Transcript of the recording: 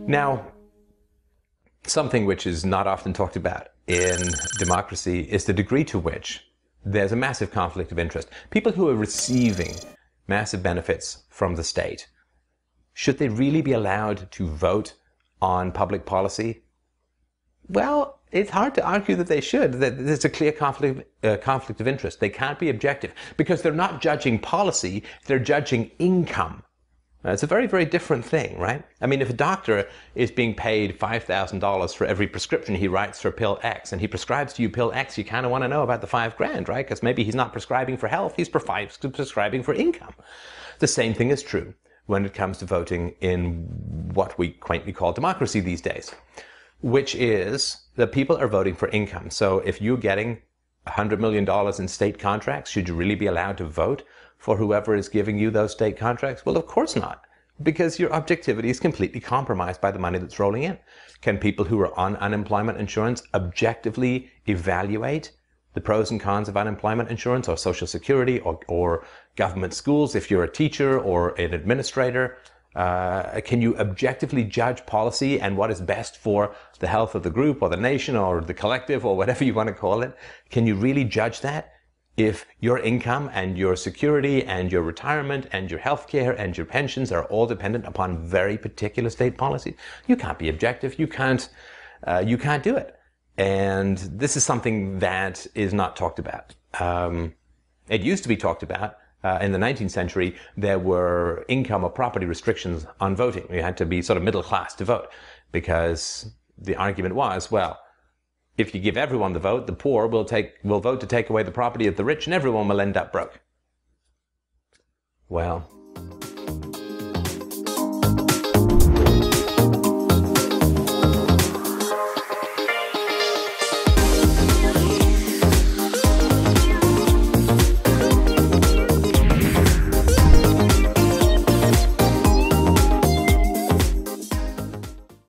Now, something which is not often talked about in democracy is the degree to which there's a massive conflict of interest. People who are receiving massive benefits from the state, should they really be allowed to vote on public policy? Well, it's hard to argue that they should. That there's a clear conflict of interest. They can't be objective because they're not judging policy, they're judging income. It's a very, very different thing, right? I mean, if a doctor is being paid $5,000 for every prescription he writes for pill X, and he prescribes to you pill X, you kind of want to know about the $5,000, right? Because maybe he's not prescribing for health, he's prescribing for income. The same thing is true when it comes to voting in what we quaintly call democracy these days, which is that people are voting for income. So if you're getting $100 million in state contracts, should you really be allowed to vote for whoever is giving you those state contracts? Well, of course not, because your objectivity is completely compromised by the money that's rolling in. Can people who are on unemployment insurance objectively evaluate the pros and cons of unemployment insurance or Social Security or government schools if you're a teacher or an administrator? Can you objectively judge policy and what is best for the health of the group or the nation or the collective or whatever you want to call it? Can you really judge that if your income and your security and your retirement and your health care and your pensions are all dependent upon very particular state policies? You can't be objective. You can't do it. And this is something that is not talked about. It used to be talked about. In the 19th century, there were income or property restrictions on voting. You had to be sort of middle class to vote, because the argument was, well, if you give everyone the vote, the poor will vote to take away the property of the rich, and everyone will end up broke. Well,